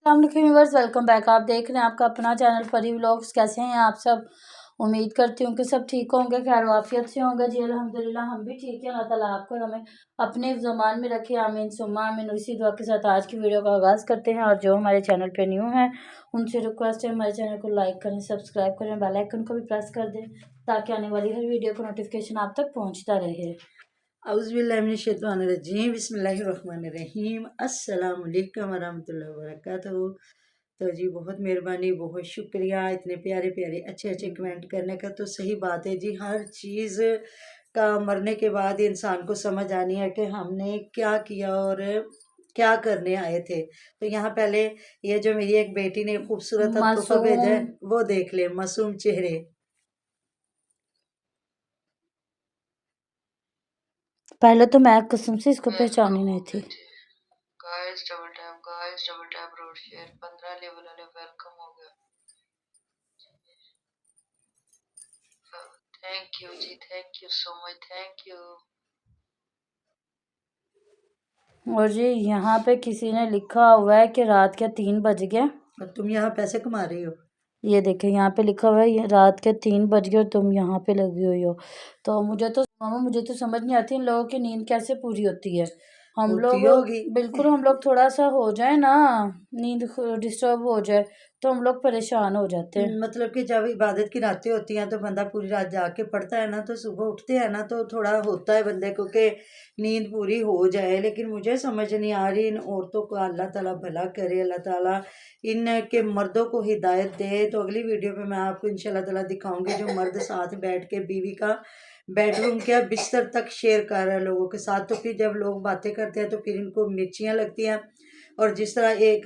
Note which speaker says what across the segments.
Speaker 1: Viewers, welcome back. आप देख रहे हैं आपका अपना चैनल परी व्लॉग्स। कैसे हैं आप सब? उम्मीद करती हूँ कि सब ठीक होंगे, खैर वाफियत से होंगे जी। अल्हम्दुलिल्लाह हम भी ठीक हैं। अल्लाह ताला आपको हमें अपने ज़मान में रखे, आमीन सुम्मा आमीन। इसी दुआ के साथ आज की वीडियो का आगाज़ करते हैं। और जो हमारे चैनल पे न्यू हैं उनसे रिक्वेस्ट है हमारे चैनल को लाइक करें, सब्सक्राइब करें, बेल आइकन को भी प्रेस कर दें ताकि आने वाली हर वीडियो का नोटिफिकेशन आप तक पहुँचता रहे।
Speaker 2: औज़ुबिल्लाहिमिनश्शैतानिर्रजीम बिस्मिल्लाहिर्रहमानिर्रहीम अस्सलाम वालेकुम वरहमतुल्लाहि वबरकातुहू। तो जी बहुत मेहरबानी, बहुत शुक्रिया इतने प्यारे प्यारे अच्छे अच्छे कमेंट करने का। तो सही बात है जी, हर चीज़ का मरने के बाद इंसान को समझ आनी है कि हमने क्या किया और क्या करने आए थे। तो यहाँ पहले ये जो मेरी एक बेटी ने खूबसूरत तोहफा भेजा है
Speaker 1: मासूम,
Speaker 2: वो देख ले, मासूम चेहरे।
Speaker 1: पहले तो मैं कसम से इसको पहचानी नहीं थी।
Speaker 3: गाइस डबल टैप रोड शेयर 15 लेवल वाले वेलकम हो गया। थैंक यू जी, thank you so much, thank you.
Speaker 1: और जी यहाँ पे किसी ने लिखा हुआ है कि रात के 3 बज गए
Speaker 2: और तुम यहाँ पैसे कमा रही हो।
Speaker 1: ये देखें यहाँ पे लिखा हुआ है ये रात के 3 बज गए और तुम यहाँ पे लगी हुई हो। तो मुझे तो समझ नहीं आती इन लोगों की नींद कैसे पूरी होती है। हम
Speaker 2: होती
Speaker 1: लोग
Speaker 2: होगी।
Speaker 1: बिल्कुल, हम लोग थोड़ा सा हो जाए ना, नींद डिस्टर्ब हो जाए तो हम लोग परेशान हो जाते हैं।
Speaker 2: मतलब कि जब इबादत की रातें होती हैं तो बंदा पूरी रात जाग के पढ़ता है ना, तो सुबह उठते हैं ना तो थोड़ा होता है बंदे को कि नींद पूरी हो जाए। लेकिन मुझे समझ नहीं आ रही, इन औरतों को अल्लाह ताला भला करे, अल्लाह ताला इनके मर्दों को हिदायत दे। तो अगली वीडियो में मैं आपको इंशाल्लाह ताला दिखाऊंगी जो मर्द साथ बैठ के बीवी का बेडरूम क्या बिस्तर तक शेयर कर रहे हैं लोगों के साथ। तो फिर जब लोग बातें करते हैं तो फिर इनको मिर्चियाँ लगती हैं। और जिस तरह एक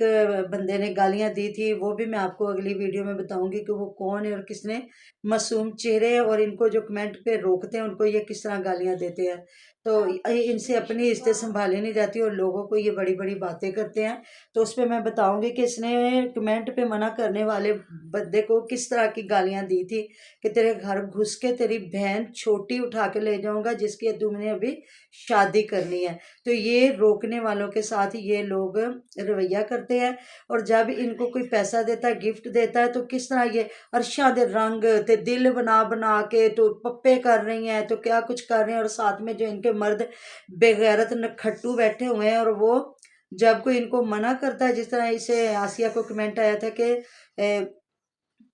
Speaker 2: बंदे ने गालियां दी थी वो भी मैं आपको अगली वीडियो में बताऊंगी कि वो कौन है और किसने मासूम चेहरे और इनको जो कमेंट पे रोकते हैं उनको ये किस तरह गालियां देते हैं। तो इनसे अपनी इज्जत संभाली नहीं जाती और लोगों को ये बड़ी बड़ी बातें करते हैं। तो उस पर मैं बताऊंगी कि इसने कमेंट पे मना करने वाले बंदे को किस तरह की गालियां दी थी कि तेरे घर घुस के तेरी बहन छोटी उठा के ले जाऊंगा जिसकी तुमने अभी शादी करनी है। तो ये रोकने वालों के साथ ये लोग रवैया करते हैं। और जब इनको कोई पैसा देता है, गिफ्ट देता है, तो किस तरह ये अरशा दे रंग ते दिल बना बना के तो पप्पे कर रही हैं, तो क्या कुछ कर रहे हैं। और साथ में जो इनके मर्द बेगैरत नखट्टू बैठे हुए हैं और वो जब कोई इनको मना करता है, जिस तरह इसे आसिया को कमेंट आया था कि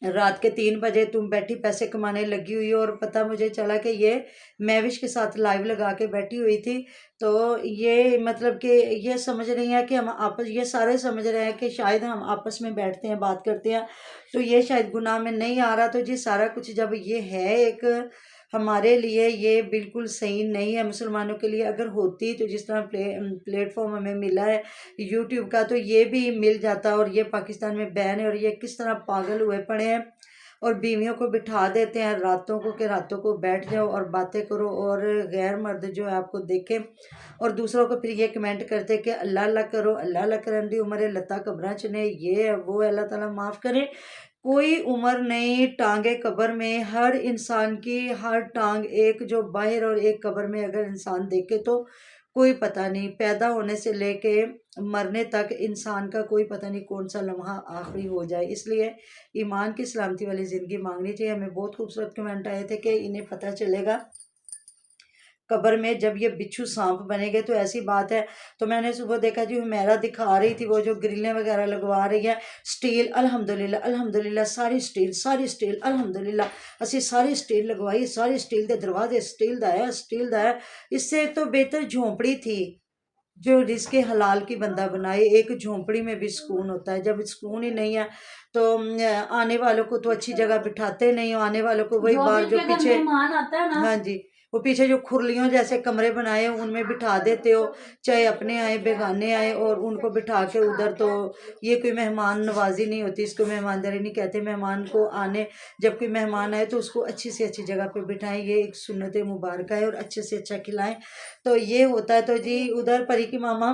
Speaker 2: रात के 3 बजे तुम बैठी पैसे कमाने लगी हुई हो। और पता मुझे चला कि ये महविश के साथ लाइव लगा के बैठी हुई थी। तो ये मतलब कि ये समझ रही हैं कि हम आपस, ये सारे समझ रहे हैं कि शायद हम आपस में बैठते हैं बात करते हैं तो ये शायद गुनाह में नहीं आ रहा। तो जी सारा कुछ जब ये है एक हमारे लिए ये बिल्कुल सही नहीं है मुसलमानों के लिए। अगर होती तो जिस तरह प्लेटफॉर्म हमें मिला है यूट्यूब का तो ये भी मिल जाता। और ये पाकिस्तान में बैन है और ये किस तरह पागल हुए पड़े हैं और बीवियों को बिठा देते हैं रातों को कि रातों को बैठ जाओ और बातें करो और गैर मर्द जो है आपको देखें। और दूसरों को फिर ये कमेंट करते कि अल्लाह अल्लाह करो, अल्लाह अल्लाह करन दी उम्र लता कब्रां च ने, ये है वो है, अल्लाह ताला माफ़ करे। कोई उम्र नहीं, टांगे कब्र में। हर इंसान की हर टांग एक जो बाहर और एक कब्र में अगर इंसान देखे तो कोई पता नहीं, पैदा होने से लेके मरने तक इंसान का कोई पता नहीं कौन सा लम्हा आखिरी हो जाए। इसलिए ईमान की सलामती वाली ज़िंदगी मांगनी चाहिए। हमें बहुत खूबसूरत कमेंट आए थे कि इन्हें पता चलेगा कब्र में जब ये बिच्छू सांप बनेंगे। तो ऐसी बात है। तो मैंने सुबह देखा जी हुमैरा दिखा रही थी वो जो ग्रिलें वगैरह लगवा रही है स्टील, अल्हम्दुलिल्लाह अल्हम्दुलिल्लाह, सारी स्टील अल्हम्दुलिल्लाह असी सारी स्टील लगवाई, सारी स्टील के दरवाजे स्टील दा है, स्टील दा है। इससे तो बेहतर झोंपड़ी थी जो रिस्के हलाल की बंदा बनाए। एक झोंपड़ी में भी सुकून होता है। जब सुकून ही नहीं है तो आने वालों को तो अच्छी जगह बिठाते नहीं हो, आने वालों को वही बार जो पीछे
Speaker 1: मेहमान आता है ना,
Speaker 2: हाँ जी, वो पीछे जो खुरलियों जैसे कमरे बनाए हैं उनमें बिठा देते हो, चाहे अपने आए बेगाने आए और उनको बिठा के उधर। तो ये कोई मेहमान नवाजी नहीं होती, इसको मेहमानदारी नहीं कहते। मेहमान को आने, जब कोई मेहमान आए तो उसको अच्छी से अच्छी जगह पे बिठाएं, ये एक सुन्नत मुबारक है। और अच्छे से अच्छा खिलाएं तो ये होता है। तो जी उधर परी की मामा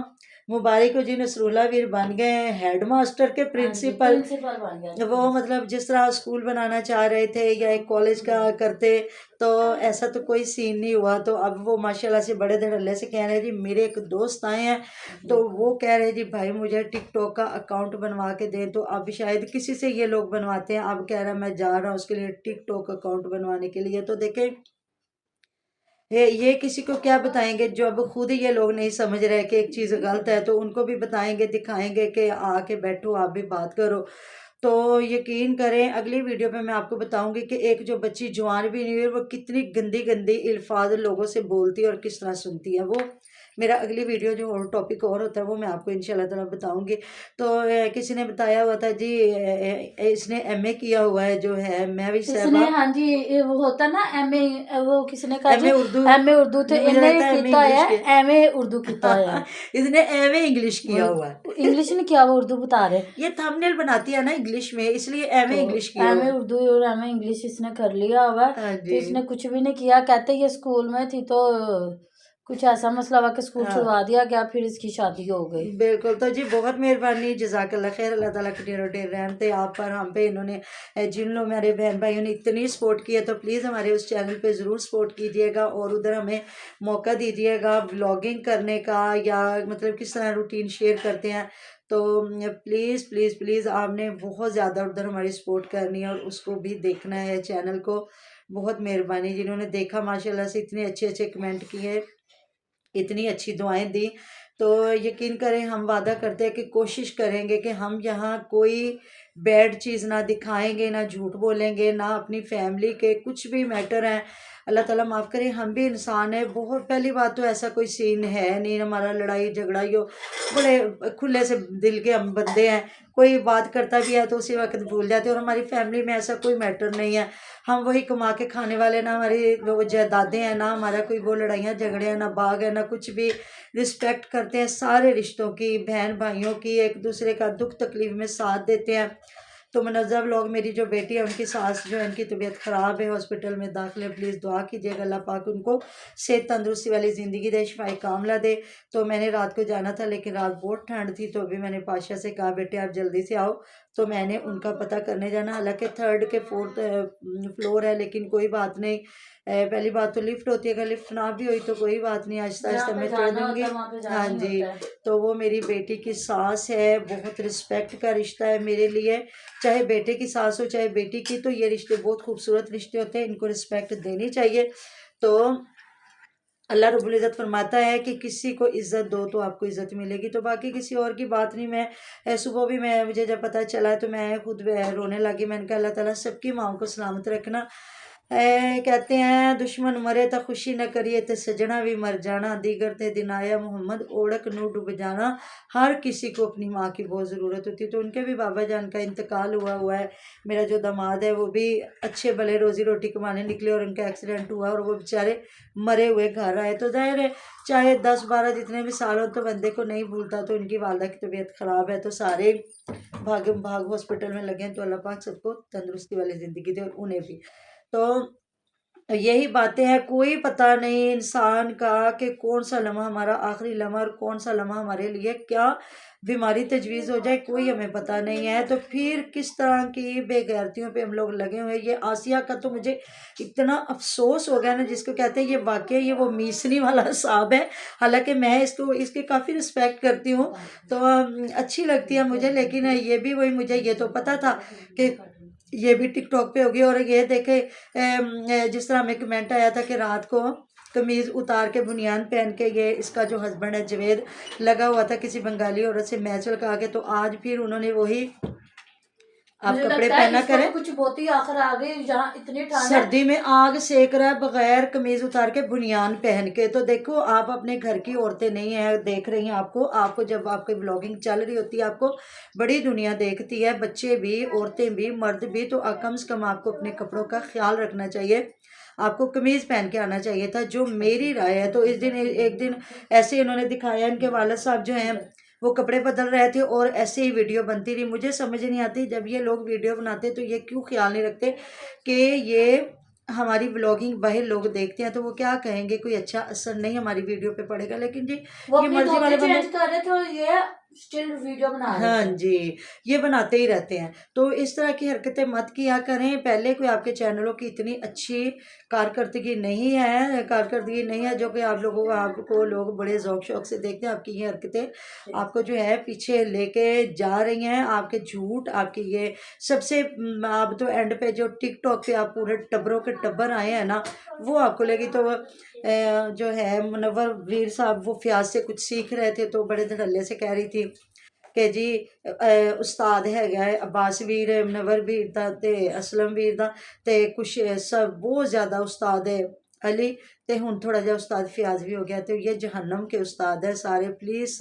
Speaker 2: मुबारक हो जी, नसरुल्ला वीर बन गए हैं हेड मास्टर के प्रिंसिपल।
Speaker 1: प्रिंसिपल बन गया।
Speaker 2: वो मतलब जिस तरह स्कूल बनाना चाह रहे थे या एक कॉलेज का करते, तो ऐसा तो कोई सीन नहीं हुआ। तो अब वो माशाल्लाह से बड़े धड़ल्ले से कह रहे हैं जी, मेरे एक दोस्त आए हैं तो वो कह रहे जी भाई मुझे टिकटॉक का अकाउंट बनवा के दें। तो अब शायद किसी से ये लोग बनवाते हैं, अब कह रहा है मैं जा रहा हूँ उसके लिए टिकटॉक अकाउंट बनवाने के लिए। तो देखें ये किसी को क्या बताएंगे, जो अब खुद ये लोग नहीं समझ रहे कि एक चीज़ गलत है, तो उनको भी बताएंगे, दिखाएंगे कि आके बैठो आप भी बात करो। तो यकीन करें अगली वीडियो पे मैं आपको बताऊंगी कि एक जो बच्ची जवान भी नहीं हुई वो कितनी गंदी गंदी अल्फाज लोगों से बोलती है और किस तरह सुनती है। वो मेरा अगली वीडियो जो और टॉपिक और होता है वो मैं आपको इंशाल्लाह ताला बताऊंगी। तो किसी ने बताया हुआ था जी, इसने एमए किया हुआ है जो है महवी
Speaker 1: इसने,
Speaker 2: साहबा,
Speaker 1: हाँ जी, ये वो होता ना एमए, वो किसने कहा जी
Speaker 2: एमए उर्दू,
Speaker 1: एमए उर्दू, तो
Speaker 2: मुझे
Speaker 1: इन्हें
Speaker 2: लगता है एमए
Speaker 1: किया
Speaker 2: इंग्लिश
Speaker 1: है,
Speaker 2: के
Speaker 1: एमए उर्दू किया है।
Speaker 2: इसने एमए इंग्लिश किया हुआ है।
Speaker 1: इंग्लिश ने किया, वो उर्दू बता रहे।
Speaker 2: ये थंबनेल बनाती है ना इंग्लिश में, इसलिए एमए
Speaker 1: तो
Speaker 2: इंग्लिश किया हुआ
Speaker 1: एमए
Speaker 2: है।
Speaker 1: उर्दू और एमए इंग्लिश इसने कर लिया हुआ है।
Speaker 2: हाँ
Speaker 1: तो
Speaker 2: जी,
Speaker 1: इसने कुछ भी नहीं किया, कहते ये स्कूल में थी तो कुछ ऐसा मसला हुआ कि स्कूल
Speaker 2: हाँ
Speaker 1: छुड़वा दिया गया, फिर इसकी शादी हो गई।
Speaker 2: बिल्कुल। तो जी बहुत मेहरबानी, जज़ाकल्लाह खैर, अल्लाह ताला की ढेरों ढेर रहमत है आप पर, हम पे। इन्होंने जिन लोग मेरे बहन भाइयों ने इतनी सपोर्ट की है तो प्लीज़ हमारे उस चैनल पे ज़रूर सपोर्ट कीजिएगा और उधर हमें मौका दीजिएगा व्लॉगिंग करने का, या मतलब किस तरह रूटीन शेयर करते हैं। तो प्लीज़ प्लीज़ प्लीज़ आपने बहुत ज़्यादा उधर हमारी सपोर्ट करनी है और उसको भी देखना है चैनल को। बहुत मेहरबानी जिन्होंने देखा, माशाल्लाह से इतने अच्छे अच्छे कमेंट किए, इतनी अच्छी दुआएं दी। तो यकीन करें हम वादा करते हैं कि कोशिश करेंगे कि हम यहाँ कोई बैड चीज़ ना दिखाएंगे, ना झूठ बोलेंगे, ना अपनी फैमिली के कुछ भी मैटर हैं। अल्लाह ताला माफ़ करे, हम भी इंसान है। बहुत पहली बात तो ऐसा कोई सीन है नहीं हमारा लड़ाई झगड़ा यो, बड़े खुले से दिल के हम बंदे हैं। कोई बात करता भी है तो उसी वक्त भूल जाते हैं, और हमारी फैमिली में ऐसा कोई मैटर नहीं है। हम वही कमा के खाने वाले, ना हमारी वो जायदादें हैं, ना हमारा कोई वो लड़ाइयाँ झगड़े हैं, ना बाग है, ना कुछ भी। रिस्पेक्ट करते हैं सारे रिश्तों की, बहन भाइयों की, एक दूसरे का दुख तकलीफ में साथ देते हैं। तो मुनज़्ज़ा व्लॉग, मेरी जो बेटी है उनकी सास जो है, उनकी तबीयत ख़राब है, हॉस्पिटल में दाखिल है। प्लीज़ दुआ कीजिएगा अल्लाह पाक उनको सेहत तंदुरुस्ती वाली ज़िंदगी दे, शिफाए कामला दे। तो मैंने रात को जाना था लेकिन रात बहुत ठंड थी, तो अभी मैंने पाशा से कहा बेटे आप जल्दी से आओ। तो मैंने उनका पता करने जाना, हालांकि 3rd के 4th फ्लोर है, लेकिन कोई बात नहीं। पहली बात तो लिफ्ट होती है, अगर लिफ्ट ना भी हुई तो कोई बात नहीं, आहिस्ता आहिस्ता मैं चढ़ दूँगी। हाँ जी। तो वो मेरी बेटी की सास है, बहुत रिस्पेक्ट का रिश्ता है मेरे लिए, चाहे बेटे की सास हो चाहे बेटी की। तो ये रिश्ते बहुत खूबसूरत रिश्ते होते हैं, इनको रिस्पेक्ट देनी चाहिए। तो अल्लाह रब्बुल इज़्ज़त फरमाता है कि किसी को इज़्ज़त दो तो आपको इज़्ज़त मिलेगी। तो बाकी किसी और की बात नहीं। मैं सुबह भी मुझे जब पता चला तो मैं खुद रोने लगी। मैंने कहा अल्लाह ताला सबकी माओं को सलामत रखना। कहते हैं दुश्मन मरे तो खुशी न करिए तो सजना भी मर जाना, दीगर ते दिन आया मोहम्मद ओढ़क नू डूब जाना। हर किसी को अपनी माँ की बहुत ज़रूरत होती है। तो उनके भी बाबा जान का इंतकाल हुआ है। मेरा जो दामाद है वो भी अच्छे भले रोज़ी रोटी कमाने निकले और उनका एक्सीडेंट हुआ और वो बेचारे मरे हुए घर आए। तो ज़ाहिर है चाहे 10-12 जितने भी साल हो तो बंदे को नहीं भूलता। तो उनकी वालदा की तबीयत ख़राब है तो सारे भाग हॉस्पिटल में लगे हैं। तो अल्लाह पाक सबको तंदुरुस्ती वाली ज़िंदगी दे और उन्हें भी। तो यही बातें हैं, कोई पता नहीं इंसान का कि कौन सा लम्हा हमारा आखिरी लम्हा और कौन सा लम्हा हमारे लिए क्या बीमारी तजवीज़ हो जाए, कोई हमें पता नहीं है। तो फिर किस तरह की बेगैरतियों पे हम लोग लगे हुए हैं। ये आसिया का तो मुझे इतना अफसोस हो गया ना, जिसको कहते हैं ये वाकई ये वो मीसनी वाला साहब है। हालांकि मैं इसकी काफ़ी रिस्पेक्ट करती हूँ, तो अच्छी लगती है मुझे, लेकिन ये भी वही, मुझे ये तो पता था कि ये भी टिकटॉक पे होगी। और ये देखे जिस तरह हमें कमेंट आया था कि रात को कमीज़ उतार के बुनियान पहन के ये इसका जो हस्बैंड है जवेद लगा हुआ था किसी बंगाली औरत से मैच लगा के, तो आज फिर उन्होंने वही आप कपड़े पहना करें।
Speaker 1: कुछ बहुत ही आखिर आ गई, जहाँ इतनी ठंड
Speaker 2: सर्दी में आग सेक रहा है बगैर कमीज उतार के बुनियान पहन के। तो देखो आप अपने घर की औरतें नहीं है, देख रही हैं आपको जब आपकी ब्लॉगिंग चल रही होती है आपको बड़ी दुनिया देखती है, बच्चे भी, औरतें भी, मर्द भी। तो कम से कम आपको अपने कपड़ों का ख्याल रखना चाहिए, आपको कमीज़ पहन के आना चाहिए था, जो मेरी राय है। तो इस दिन एक दिन ऐसे इन्होंने दिखाया, इनके वालिद साहब जो हैं वो कपड़े बदल रहे थे और ऐसे ही वीडियो बनती रही। मुझे समझ नहीं आती जब ये लोग वीडियो बनाते तो ये क्यों ख्याल नहीं रखते कि ये हमारी व्लॉगिंग बाहर लोग देखते हैं तो वो क्या कहेंगे, कोई अच्छा असर नहीं हमारी वीडियो पे पड़ेगा। लेकिन जी
Speaker 1: वो
Speaker 2: ये
Speaker 1: अपनी
Speaker 2: मर्जी वाले
Speaker 1: धोती
Speaker 2: बंदे,
Speaker 1: चेंज कर रहे थे और ये स्टिल वीडियो बना रहे
Speaker 2: हाँ
Speaker 1: थे।
Speaker 2: जी, ये बनाते ही रहते हैं। तो इस तरह की हरकतें मत किया करें। पहले कोई आपके चैनलों की इतनी अच्छी कारकर्दगी नहीं है जो कि आप लोगों आपको लोग बड़े ज़ौक शौक से देखते हैं। आपकी ये हरकतें आपको जो है पीछे लेके जा रही हैं। आपके झूठ, आपकी ये सबसे आप तो एंड पे जो टिकटॉक पे आप पूरे टब्बरों के टब्बर आए हैं ना, वो आपको लगी। तो जो है मुनव्वर वीर साहब वो फ्याज से कुछ सीख रहे थे तो बड़े धड़ल्ले से कह रही थी कि जी उस्ताद हैगा अब्बास वीर, मुनव्वर वीर दा ते असलम वीर दा ते कुछ सब बहुत ज़्यादा उस्ताद है अली, ते हुन थोड़ा जिहा उस्ताद फ्याज भी हो गया। तो ये जहन्नम के उस्ताद है सारे। प्लीज़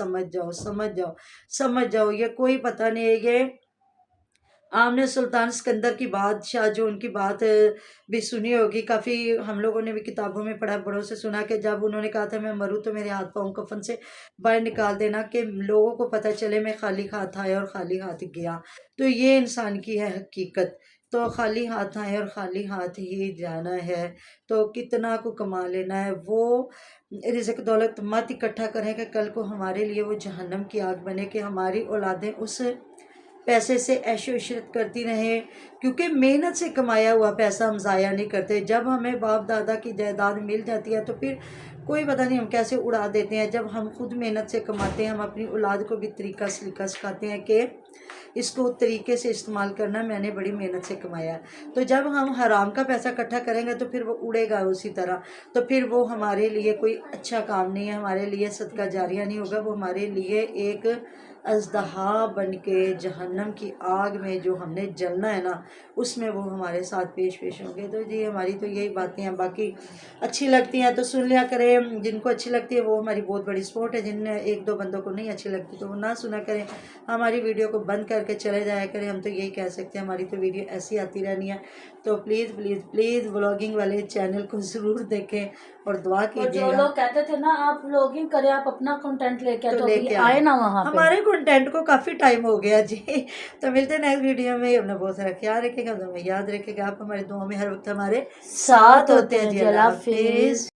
Speaker 2: समझ जाओ। ये कोई पता नहीं है। ये आपने सुल्तान सिकंदर की बादशाह जो उनकी बात भी सुनी होगी, काफ़ी हम लोगों ने भी किताबों में पढ़ा, बड़ों से सुना कि जब उन्होंने कहा था मैं मरूँ तो मेरे हाथ पाँव कफन से बाहर निकाल देना कि लोगों को पता चले मैं खाली हाथ आया और खाली हाथ गया। तो ये इंसान की है हकीकत। तो खाली हाथ आए और खाली हाथ ही जाना है। तो कितना को कमा लेना है, वो रिज़्क दौलत मत इकट्ठा करें कि कल को हमारे लिए वो जहन्नम की आग बने, कि हमारी औलादें उस पैसे से ऐशो इशरत करती रहें। क्योंकि मेहनत से कमाया हुआ पैसा हम ज़ाया नहीं करते। जब हमें बाप दादा की जायदाद मिल जाती है तो फिर कोई पता नहीं हम कैसे उड़ा देते हैं। जब हम खुद मेहनत से कमाते हैं, हम अपनी औलाद को भी तरीका सलीका सिखाते हैं कि इसको तरीके से इस्तेमाल करना, मैंने बड़ी मेहनत से कमाया है। तो जब हम हराम का पैसा इकट्ठा करेंगे तो फिर वो उड़ेगा उसी तरह। तो फिर वो हमारे लिए कोई अच्छा काम नहीं है, हमारे लिए सदका जारिया नहीं होगा। वो हमारे लिए एक अज़दहा बन के जहन्नम की आग में जो हमने जलना है ना, उसमें वो हमारे साथ पेश होंगे। तो जी हमारी तो यही बातें हैं। बाकी अच्छी लगती हैं तो सुन लिया करें, जिनको अच्छी लगती है वो हमारी बहुत बड़ी सपोर्ट है। जिन एक दो बंदों को नहीं अच्छी लगती तो वो ना सुना करें, हमारी वीडियो को बंद करके चले जाया करें। हम तो यही कह सकते हैं, हमारी तो वीडियो ऐसी आती रहनी है। तो प्लीज़ व्लॉगिंग वाले चैनल को ज़रूर देखें और दुआ
Speaker 1: और जो
Speaker 2: कीजिएगा।
Speaker 1: लोग कहते थे ना आप व्लॉगिंग करें, आप अपना कंटेंट लेके
Speaker 2: तो
Speaker 1: तो अभी
Speaker 2: लेके
Speaker 1: आए ना वहाँ पे।
Speaker 2: हमारे कंटेंट को काफ़ी टाइम हो गया जी। तो मिलते हैं नेक्स्ट वीडियो में। अपना बहुत सारा ख्याल रखेगा, हमें याद रखेगा। आप हमारे दुआ में हर वक्त हमारे
Speaker 1: साथ होते हैं जी। अल्लाह हाफिज।
Speaker 2: हाफिज़।